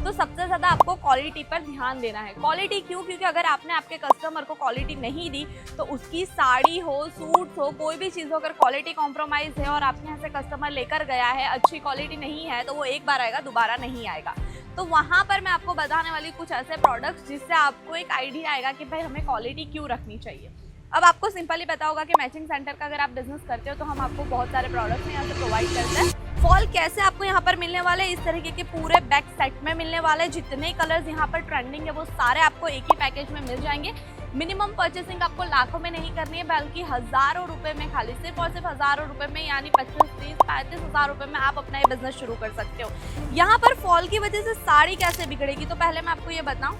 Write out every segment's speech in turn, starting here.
तो सबसे ज़्यादा आपको क्वालिटी पर ध्यान देना है। क्वालिटी क्यों? क्योंकि अगर आपने आपके कस्टमर को क्वालिटी नहीं दी तो उसकी साड़ी हो, सूट्स हो, कोई भी चीज़ हो, अगर क्वालिटी कॉम्प्रोमाइज़ है और आपके यहाँ से कस्टमर लेकर गया है, अच्छी क्वालिटी नहीं है, तो वो एक बार आएगा, दोबारा नहीं आएगा। तो वहाँ पर मैं आपको बताने वाली कुछ ऐसे प्रोडक्ट्स जिससे आपको एक आइडिया आएगा कि भाई हमें क्वालिटी क्यों रखनी चाहिए। अब आपको सिंपली पता होगा कि मैचिंग सेंटर का अगर आप बिजनेस करते हो तो हम आपको बहुत सारे प्रोडक्ट्स यहाँ से प्रोवाइड करते हैं। फॉल कैसे आपको यहाँ पर मिलने वाले, इस तरीके के पूरे बैक सेट में मिलने वाले, जितने कलर्स यहाँ पर ट्रेंडिंग है वो सारे आपको एक ही पैकेज में मिल जाएंगे। मिनिमम परचेसिंग आपको लाखों में नहीं करनी है, बल्कि हजारों रुपए में, खाली सिर्फ और सिर्फ हजारों रुपए में, यानी 25, 30, 35 हजार रुपए में आप अपना ये बिजनेस शुरू कर सकते हो। यहाँ पर फॉल की वजह से साड़ी कैसे बिगड़ेगी, तो पहले मैं आपको ये बताऊं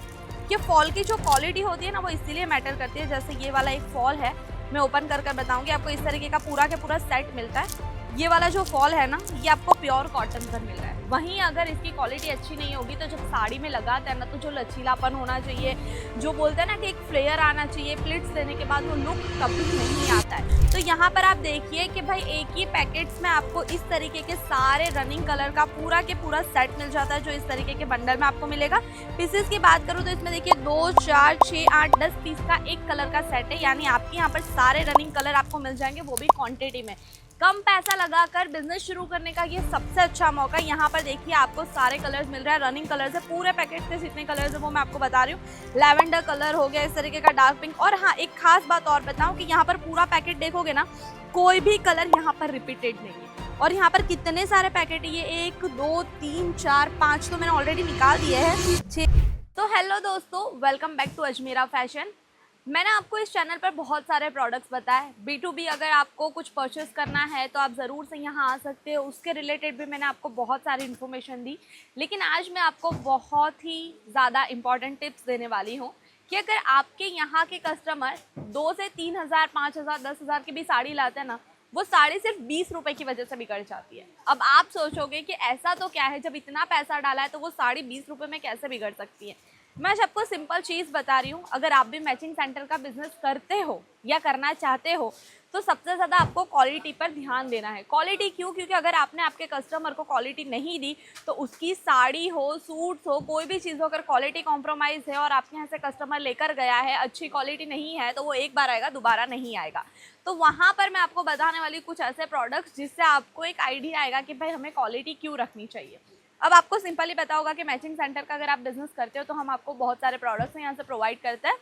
कि फॉल की जो क्वालिटी होती है ना वो इसीलिए मैटर करती है। जैसे ये वाला एक फॉल है, मैं ओपन कर बताऊंगी आपको। इस तरीके का पूरा के पूरा सेट मिलता है। ये वाला जो फॉल है ना, ये आपको प्योर कॉटन पर मिल रहा है। वहीं अगर इसकी क्वालिटी अच्छी नहीं होगी तो जब साड़ी में लगाते हैं ना, तो जो लचीलापन होना चाहिए, जो बोलते हैं ना कि एक फ्लेयर आना चाहिए, प्लिट्स देने के बाद वो लुक कभी नहीं आता है। तो यहाँ पर आप देखिए कि भाई एक ही पैकेट्स में आपको इस तरीके के सारे रनिंग कलर का पूरा के पूरा सेट मिल जाता है, जो इस तरीके के बंडल में आपको मिलेगा। पीसेस की बात करूँ तो इसमें देखिए 2, 4, 6, 8, 10 पीस का एक कलर का सेट है, यानी आपके यहाँ पर सारे रनिंग कलर आपको मिल जाएंगे, वो भी क्वांटिटी में। कम पैसा लगाकर बिजनेस शुरू करने का ये सबसे अच्छा मौका। यहाँ पर देखिए आपको सारे कलर्स मिल रहा है, रनिंग कलर्स है। पूरे पैकेट से जितने कलर्स है वो मैं आपको बता रही हूँ। लैवेंडर कलर हो गया, इस तरीके का डार्क पिंक। और हाँ, एक खास बात और बताऊँ कि यहाँ पर पूरा पैकेट देखोगे ना, कोई भी कलर यहाँ पर रिपीटेड नहीं है। और यहाँ पर कितने सारे पैकेट है, ये 1, 2, 3, 4, 5 तो मैंने ऑलरेडी निकाल दिए हैं, 6। तो हेलो दोस्तों, welcome back to Ajmera fashion. मैंने आपको इस चैनल पर बहुत सारे प्रोडक्ट्स बताए। B2B अगर आपको कुछ परचेस करना है तो आप ज़रूर से यहाँ आ सकते हो, उसके रिलेटेड भी मैंने आपको बहुत सारी इन्फॉर्मेशन दी। लेकिन आज मैं आपको बहुत ही ज़्यादा इम्पॉर्टेंट टिप्स देने वाली हूँ कि अगर आपके यहाँ के कस्टमर 2 से 3 हज़ार, 5 हज़ार, 10 हज़ार की भी साड़ी लाते हैं ना, वो साड़ी सिर्फ 20 रुपए की वजह से बिगड़ जाती है। अब आप सोचोगे कि ऐसा तो क्या है, जब इतना पैसा डाला है तो वो साड़ी 20 रुपए में कैसे बिगड़ सकती है। मैं आज आपको सिंपल चीज़ बता रही हूँ। अगर आप भी मैचिंग सेंटर का बिजनेस करते हो या करना चाहते हो तो सबसे ज़्यादा आपको क्वालिटी पर ध्यान देना है। क्वालिटी क्यों? क्योंकि अगर आपने आपके कस्टमर को क्वालिटी नहीं दी तो उसकी साड़ी हो, सूट्स हो, कोई भी चीज़ हो, अगर क्वालिटी कॉम्प्रोमाइज़ है और आपके यहाँ से कस्टमर लेकर गया है, अच्छी क्वालिटी नहीं है, तो वो एक बार आएगा, दोबारा नहीं आएगा। तो वहाँ पर मैं आपको बताने वाली कुछ ऐसे प्रोडक्ट्स जिससे आपको एक आइडिया आएगा कि भाई हमें क्वालिटी क्यों रखनी चाहिए। अब आपको सिंपली पता होगा कि मैचिंग सेंटर का अगर आप बिजनेस करते हो तो हम आपको बहुत सारे प्रोडक्ट्स यहाँ से प्रोवाइड करते हैं।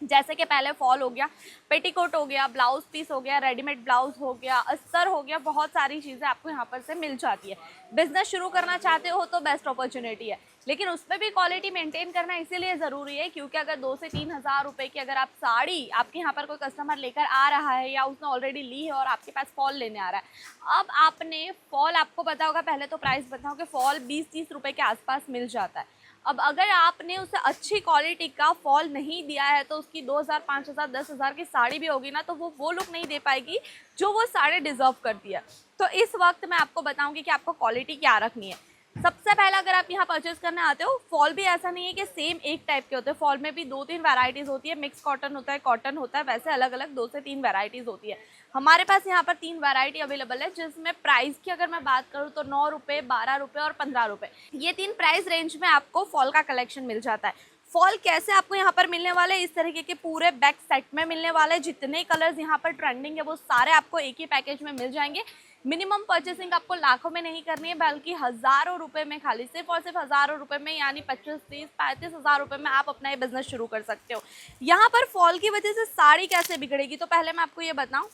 जैसे कि पहले फॉल हो गया, पेटीकोट हो गया, ब्लाउज पीस हो गया, रेडीमेड ब्लाउज हो गया, अस्तर हो गया, बहुत सारी चीज़ें आपको यहाँ पर से मिल जाती है। बिजनेस शुरू करना चाहते हो तो बेस्ट अपॉर्चुनिटी है, लेकिन उसमें भी क्वालिटी मेंटेन करना इसीलिए ज़रूरी है क्योंकि अगर 2 से 3 हज़ार रुपये की अगर आप साड़ी, आपके यहाँ पर कोई कस्टमर लेकर आ रहा है या उसने ऑलरेडी ली है और आपके पास फॉल लेने आ रहा है। अब आपने फॉल, आपको पता होगा, पहले तो प्राइस बताओ कि फॉल 20-30 रुपये के आसपास मिल जाता है। अब अगर आपने उसे अच्छी क्वालिटी का फॉल नहीं दिया है तो उसकी 2000, 5000, 10,000 की साड़ी भी होगी ना, तो वो लुक नहीं दे पाएगी जो वो साड़ी डिजर्व करती है। तो इस वक्त मैं आपको बताऊंगी कि आपको क्वालिटी क्या रखनी है। सबसे पहले अगर आप यहाँ परचेज करने आते हो, फॉल भी ऐसा नहीं है कि सेम एक टाइप के होते हैं। फॉल में भी 2-3 वैरायटीज़ होती है। मिक्स कॉटन होता है, कॉटन होता है, वैसे अलग अलग 2 से 3 वैरायटीज़ होती है। हमारे पास यहाँ पर 3 वैरायटी अवेलेबल है, जिसमें प्राइस की अगर मैं बात करूँ तो 9 रुपये, 12 रुपये और 15 रुपये, ये 3 प्राइस रेंज में आपको फॉल का कलेक्शन मिल जाता है। फॉल कैसे आपको यहाँ पर मिलने वाले, इस तरीके के पूरे बैक सेट में मिलने वाले, जितने कलर्स यहाँ पर ट्रेंडिंग है वो सारे आपको एक ही पैकेज में मिल जाएंगे। मिनिमम परचेसिंग आपको लाखों में नहीं करनी है, बल्कि हजारों रुपए में, खाली सिर्फ और सिर्फ हजारों रुपए में, यानी 25, 30, 35 हज़ार रुपए में आप अपना ये बिजनेस शुरू कर सकते हो। यहाँ पर फॉल की वजह से साड़ी कैसे बिगड़ेगी, तो पहले मैं आपको ये बताऊं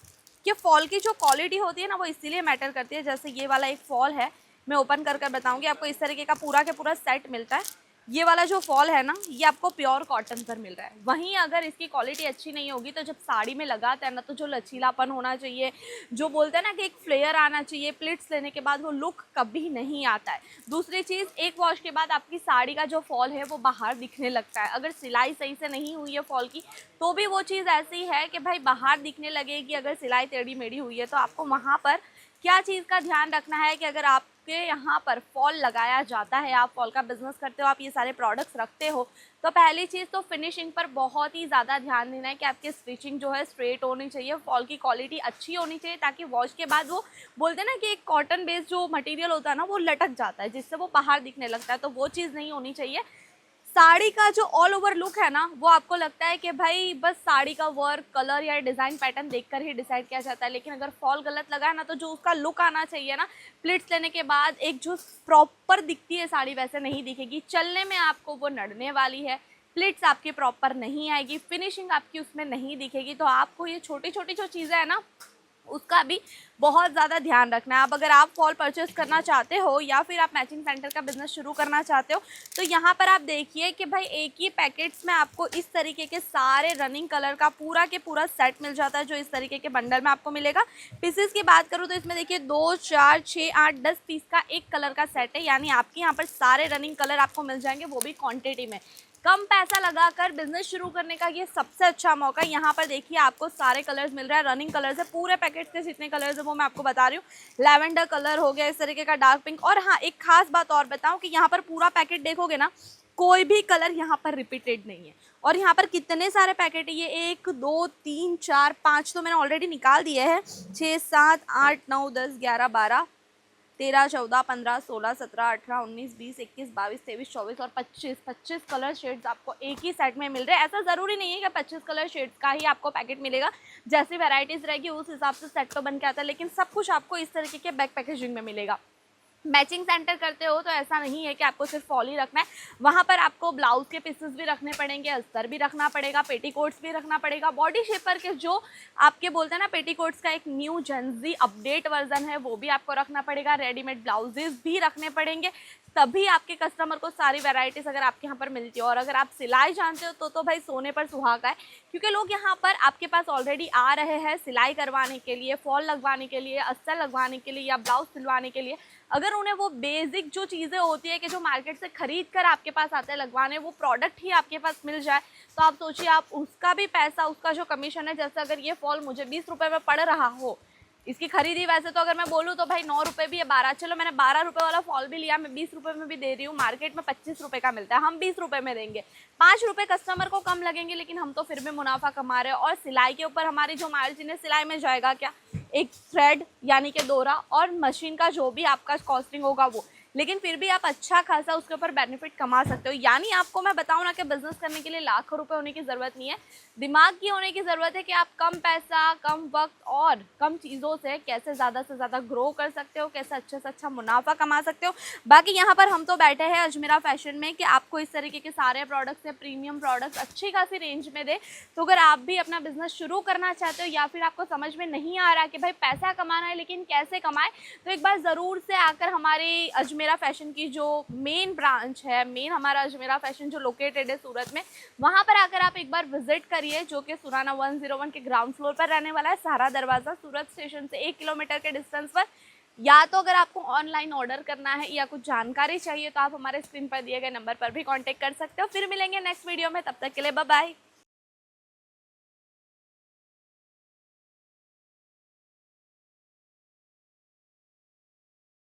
कि फॉल की जो क्वालिटी होती है ना वो इसीलिए मैटर करती है। जैसे ये वाला एक फॉल है, मैं ओपन कर बताऊंगी आपको। इस तरीके का पूरा के पूरा सेट मिलता है। ये वाला जो फॉल है ना, ये आपको प्योर कॉटन पर मिल रहा है। वहीं अगर इसकी क्वालिटी अच्छी नहीं होगी तो जब साड़ी में लगाते हैं ना, तो जो लचीलापन होना चाहिए, जो बोलते हैं ना कि एक फ्लेयर आना चाहिए, प्लिट्स लेने के बाद वो लुक कभी नहीं आता है। दूसरी चीज़, एक वॉश के बाद आपकी साड़ी का जो फॉल है वो बाहर दिखने लगता है। अगर सिलाई सही से नहीं हुई है फॉल की तो भी वो चीज़ ऐसी है कि भाई बाहर दिखने लगेगी। अगर सिलाई टेढ़ी मेढ़ी हुई है तो आपको वहाँ पर क्या चीज़ का ध्यान रखना है कि अगर आप आपके यहाँ पर फॉल लगाया जाता है, आप फॉल का बिजनेस करते हो, आप ये सारे प्रोडक्ट्स रखते हो, तो पहली चीज़ तो फिनिशिंग पर बहुत ही ज़्यादा ध्यान देना है कि आपकी स्टिचिंग जो है स्ट्रेट होनी चाहिए, फॉल की क्वालिटी अच्छी होनी चाहिए, ताकि वॉश के बाद वो बोलते हैं ना कि एक कॉटन बेस्ड जो मटेरियल होता है ना वो लटक जाता है, जिससे वो बाहर दिखने लगता है, तो वो चीज़ नहीं होनी चाहिए। साड़ी का जो ऑल ओवर लुक है ना, वो आपको लगता है कि भाई बस साड़ी का वर्क, कलर या डिज़ाइन पैटर्न देखकर ही डिसाइड किया जाता है, लेकिन अगर फॉल गलत लगा है ना, तो जो उसका लुक आना चाहिए ना प्लिट्स लेने के बाद, एक जो प्रॉपर दिखती है साड़ी वैसे नहीं दिखेगी, चलने में आपको वो नड़ने वाली है, प्लिट्स आपकी प्रॉपर नहीं आएगी, फिनिशिंग आपकी उसमें नहीं दिखेगी। तो आपको ये छोटी छोटी जो चीज़ें हैं ना उसका भी बहुत ज़्यादा ध्यान रखना है। अब अगर आप फॉल परचेस करना चाहते हो या फिर आप मैचिंग सेंटर का बिजनेस शुरू करना चाहते हो, तो यहाँ पर आप देखिए कि भाई एक ही पैकेट्स में आपको इस तरीके के सारे रनिंग कलर का पूरा के पूरा सेट मिल जाता है, जो इस तरीके के बंडल में आपको मिलेगा। पीसेस की बात करूँ तो इसमें देखिए 2, 4, 6, 8, 10 पीस का एक कलर का सेट है, यानी आपके यहाँ पर सारे रनिंग कलर आपको मिल जाएंगे, वो भी क्वान्टिटी में। कम पैसा लगाकर बिजनेस शुरू करने का ये सबसे अच्छा मौका है। यहाँ पर देखिए आपको सारे कलर्स मिल रहा है, रनिंग कलर्स है, पूरे पैकेट के जितने कलर्स है वो मैं आपको बता रही हूँ। लैवेंडर कलर हो गया, इस तरीके का डार्क पिंक। और हाँ, एक खास बात और बताऊँ कि यहाँ पर पूरा पैकेट देखोगे ना, कोई भी कलर यहाँ पर रिपीटेड नहीं है। और यहाँ पर कितने सारे पैकेट है, ये 1, 2, 3, 4, 5 तो मैंने ऑलरेडी निकाल दिए हैं, 6, 7, 8, 9, 10, 11, 12, 13, 14, 15, 16, 17, 18, 19, 20, 21, 22, 23, 24 और 25 कलर शेड्स आपको एक ही सेट में मिल रहे हैं। ऐसा ज़रूरी नहीं है कि 25 कलर शेड्स का ही आपको पैकेट मिलेगा, जैसी वैरायटीज़ रहेगी उस हिसाब से सेट तो बन के आता है, लेकिन सब कुछ आपको इस तरीके के बैक पैकेजिंग में मिलेगा। मैचिंग सेंटर करते हो तो ऐसा नहीं है कि आपको सिर्फ फॉल ही रखना है, वहाँ पर आपको ब्लाउज के पीसेस भी रखने पड़ेंगे, अस्तर भी रखना पड़ेगा, पेटीकोट्स भी रखना पड़ेगा, बॉडी शेपर के जो आपके बोलते हैं ना पेटीकोट्स का एक न्यू जेंजी अपडेट वर्जन है वो भी आपको रखना पड़ेगा, रेडीमेड ब्लाउजेस भी रखने पड़ेंगे, तभी आपके कस्टमर को सारी वैरायटीज़ अगर आपके यहाँ पर मिलती है। और अगर आप सिलाई जानते हो तो भाई सोने पर सुहागा है, क्योंकि लोग यहाँ पर आपके पास ऑलरेडी आ रहे हैं सिलाई करवाने के लिए, फॉल लगवाने के लिए, अस्तर लगवाने के लिए या ब्लाउज सिलवाने के लिए। अगर उन्हें वो बेसिक जो चीज़ें होती है कि जो मार्केट से खरीद कर आपके पास आते हैं लगवाने, वो प्रोडक्ट ही आपके पास मिल जाए, तो आप सोचिए आप उसका भी पैसा, उसका जो कमीशन है, जैसे अगर ये फॉल मुझे 20 रुपये में पड़ रहा हो, इसकी खरीदी वैसे तो अगर मैं बोलूँ तो भाई 9 रुपये भी है, 12, चलो मैंने 12 रुपये वाला फॉल भी लिया, मैं 20 रुपये में भी दे रही हूँ, मार्केट में 25 रुपये का मिलता है, हम 20 रुपये में देंगे, 5 रुपये कस्टमर को कम लगेंगे, लेकिन हम तो फिर भी मुनाफा कमा रहे हैं। और सिलाई के ऊपर हमारी जो मार्जिन है, सिलाई में जाएगा क्या, एक थ्रेड यानी कि डोरा और मशीन का जो भी आपका कॉस्टिंग होगा वो, लेकिन फिर भी आप अच्छा खासा उसके ऊपर बेनिफिट कमा सकते हो। यानी आपको मैं बताऊं ना कि बिजनेस करने के लिए लाखों रुपए होने की ज़रूरत नहीं है, दिमाग की होने की ज़रूरत है कि आप कम पैसा, कम वक्त और कम चीज़ों से कैसे ज़्यादा से ज़्यादा ग्रो कर सकते हो, कैसे अच्छे से अच्छा मुनाफा कमा सकते हो। बाकी यहाँ पर हम तो बैठे हैं अजमेरा फैशन में कि आपको इस तरीके के सारे प्रोडक्ट्स है, प्रीमियम प्रोडक्ट्स अच्छी खासी रेंज में दे। तो अगर आप भी अपना बिजनेस शुरू करना चाहते हो या फिर आपको समझ में नहीं आ रहा कि भाई पैसा कमाना है लेकिन कैसे कमाए, तो एक बार ज़रूर से आकर हमारे अजमेरा फैशन की जो मेन ब्रांच है, मेन हमारा अजमेरा फैशन जो लोकेटेड है सूरत में, वहाँ पर आकर आप एक बार विजिट करिए, जो कि सुराना 101 के ग्राउंड फ्लोर पर रहने वाला है, सहारा दरवाज़ा, सूरत स्टेशन से 1 किलोमीटर के डिस्टेंस पर। या तो अगर आपको ऑनलाइन ऑर्डर करना है या कुछ जानकारी चाहिए तो आप हमारे स्क्रीन पर दिए गए नंबर पर भी कांटेक्ट कर सकते हो। फिर मिलेंगे नेक्स्ट वीडियो में, तब तक के लिए बाय बाय।